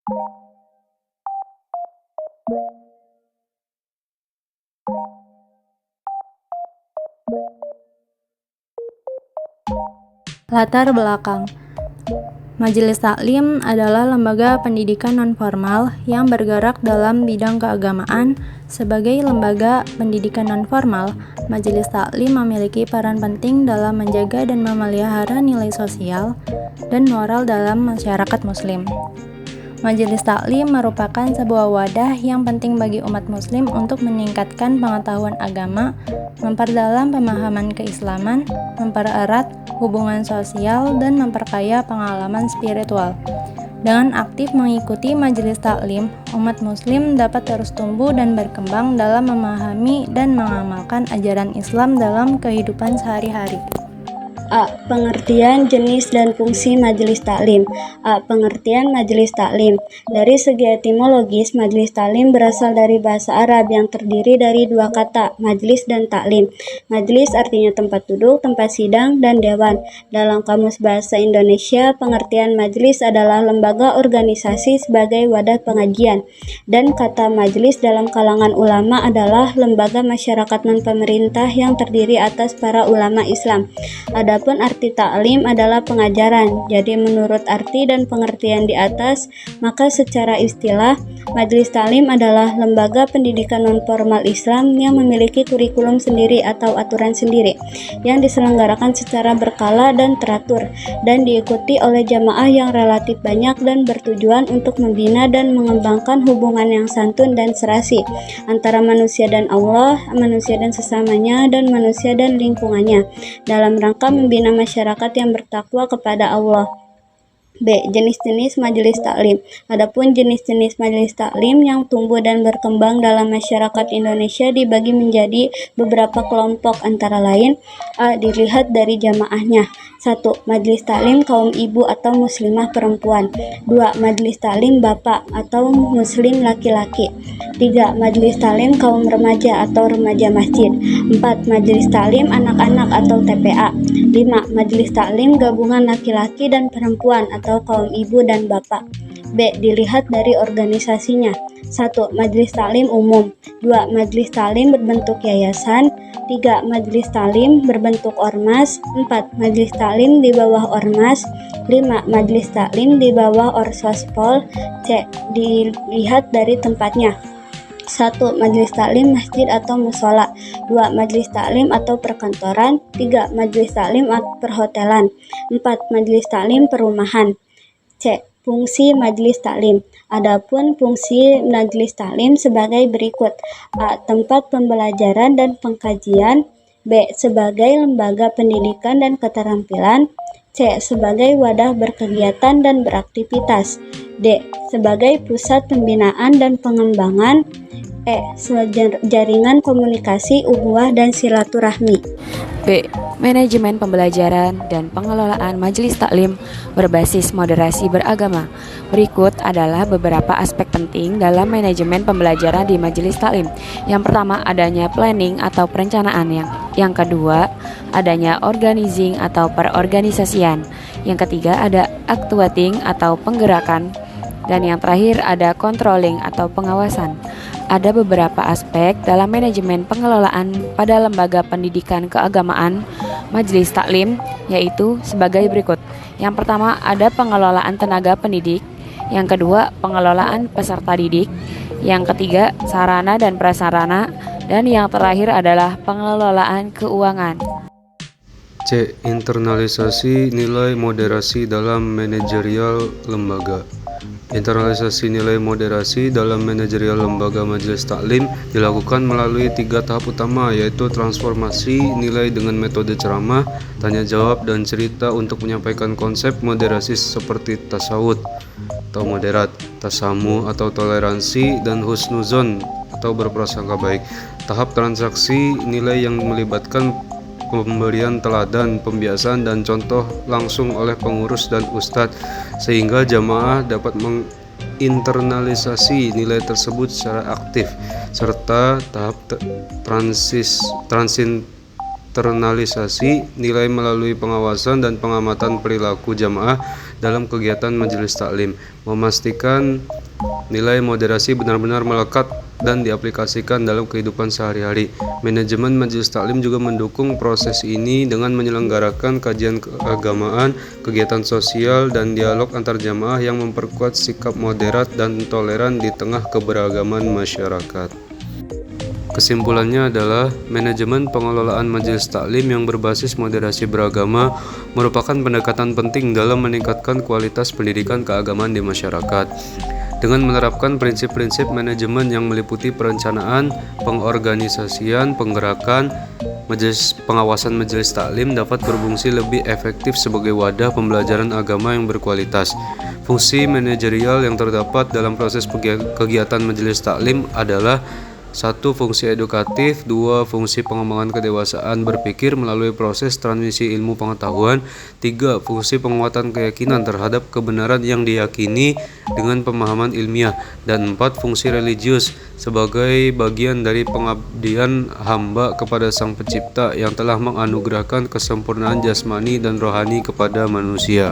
Latar belakang. Majelis Taklim adalah lembaga pendidikan nonformal yang bergerak dalam bidang keagamaan. Sebagai lembaga pendidikan nonformal, Majelis Taklim memiliki peran penting dalam menjaga dan memelihara nilai sosial dan moral dalam masyarakat Muslim. Majelis Taklim merupakan sebuah wadah yang penting bagi umat Muslim untuk meningkatkan pengetahuan agama, memperdalam pemahaman keislaman, mempererat hubungan sosial, dan memperkaya pengalaman spiritual. Dengan aktif mengikuti Majelis Taklim, umat Muslim dapat terus tumbuh dan berkembang dalam memahami dan mengamalkan ajaran Islam dalam kehidupan sehari-hari. A. Pengertian, jenis, dan fungsi Majelis Taklim. A. Pengertian Majelis Taklim. Dari segi etimologis, Majelis Taklim berasal dari bahasa Arab yang terdiri dari dua kata, majlis dan taklim. Majlis artinya tempat duduk, tempat sidang, dan dewan. Dalam Kamus Bahasa Indonesia, pengertian majlis adalah lembaga organisasi sebagai wadah pengajian. Dan kata majlis dalam kalangan ulama adalah lembaga masyarakat non-pemerintah yang terdiri atas para ulama Islam. Adapun arti taklim adalah pengajaran. Jadi menurut arti dan pengertian di atas, maka secara istilah, Majelis Taklim adalah lembaga pendidikan nonformal Islam yang memiliki kurikulum sendiri atau aturan sendiri, yang diselenggarakan secara berkala dan teratur, dan diikuti oleh jamaah yang relatif banyak dan bertujuan untuk membina dan mengembangkan hubungan yang santun dan serasi antara manusia dan Allah, manusia dan sesamanya, dan manusia dan lingkungannya, dalam rangka membina masyarakat yang bertakwa kepada Allah. B. Jenis-jenis Majelis Taklim. Adapun jenis-jenis Majelis Taklim yang tumbuh dan berkembang dalam masyarakat Indonesia dibagi menjadi beberapa kelompok, antara lain: A. Dilihat dari jamaahnya. 1. Majelis Taklim kaum ibu atau muslimah perempuan. 2. Majelis Taklim bapak atau muslim laki-laki. 3. Majelis Taklim kaum remaja atau remaja masjid. 4. Majelis Taklim anak-anak atau TPA. 5. Majelis Taklim gabungan laki-laki dan perempuan atau kaum ibu dan bapak. B. Dilihat dari organisasinya. 1. Majelis Taklim umum. 2. Majelis Taklim berbentuk yayasan. 3. Majelis Taklim berbentuk ormas. 4. Majelis Taklim di bawah ormas. 5. Majelis Taklim di bawah orsospol. C. Dilihat dari tempatnya. 1. Majelis Taklim masjid atau musola. 2. Majelis Taklim atau perkantoran. 3. Majelis Taklim atau perhotelan. 4. Majelis Taklim perumahan. C. Fungsi Majelis Taklim. Adapun fungsi Majelis Taklim sebagai berikut: A. Tempat pembelajaran dan pengkajian. B. Sebagai lembaga pendidikan dan keterampilan. C. Sebagai wadah berkegiatan dan beraktivitas. D. Sebagai pusat pembinaan dan pengembangan. E. Jaringan komunikasi, ukhuwah, dan silaturahmi. B. Manajemen pembelajaran dan pengelolaan Majelis Taklim berbasis moderasi beragama. Berikut adalah beberapa aspek penting dalam manajemen pembelajaran di Majelis Taklim. Yang pertama, adanya planning atau perencanaan. Yang kedua, adanya organizing atau perorganisasian. Yang ketiga, ada actuating atau penggerakan. Dan yang terakhir, ada controlling atau pengawasan. Ada beberapa aspek dalam manajemen pengelolaan pada lembaga pendidikan keagamaan Majelis Taklim, yaitu sebagai berikut. Yang pertama, ada pengelolaan tenaga pendidik. Yang kedua, pengelolaan peserta didik. Yang ketiga, sarana dan prasarana. Dan yang terakhir adalah pengelolaan keuangan. C. Internalisasi nilai moderasi dalam manajerial lembaga. Internalisasi nilai moderasi dalam manajerial lembaga Majelis Taklim dilakukan melalui 3 tahap utama, yaitu transformasi nilai dengan metode ceramah, tanya jawab, dan cerita untuk menyampaikan konsep moderasi seperti tasawuf atau moderat, tasamu atau toleransi, dan husnuzon atau berprasangka baik. Tahap transaksi nilai yang melibatkan pemberian teladan, pembiasaan, dan contoh langsung oleh pengurus dan ustadz, sehingga jamaah dapat menginternalisasi nilai tersebut secara aktif, serta tahap transinternalisasi nilai melalui pengawasan dan pengamatan perilaku jamaah dalam kegiatan majelis taklim, memastikan nilai moderasi benar-benar melekat dan diaplikasikan dalam kehidupan sehari-hari. Manajemen majelis taklim juga mendukung proses ini dengan menyelenggarakan kajian keagamaan, kegiatan sosial, dan dialog antar jamaah yang memperkuat sikap moderat dan toleran di tengah keberagaman masyarakat. Kesimpulannya adalah manajemen pengelolaan majelis taklim yang berbasis moderasi beragama merupakan pendekatan penting dalam meningkatkan kualitas pendidikan keagamaan di masyarakat. Dengan menerapkan prinsip-prinsip manajemen yang meliputi perencanaan, pengorganisasian, penggerakan, pengawasan majelis taklim dapat berfungsi lebih efektif sebagai wadah pembelajaran agama yang berkualitas. Fungsi manajerial yang terdapat dalam proses kegiatan majelis taklim adalah 1. Fungsi edukatif. 2. Fungsi pengembangan kedewasaan berpikir melalui proses transmisi ilmu pengetahuan. 3. Fungsi penguatan keyakinan terhadap kebenaran yang diyakini dengan pemahaman ilmiah. Dan 4. Fungsi religius sebagai bagian dari pengabdian hamba kepada Sang Pencipta yang telah menganugerahkan kesempurnaan jasmani dan rohani kepada manusia.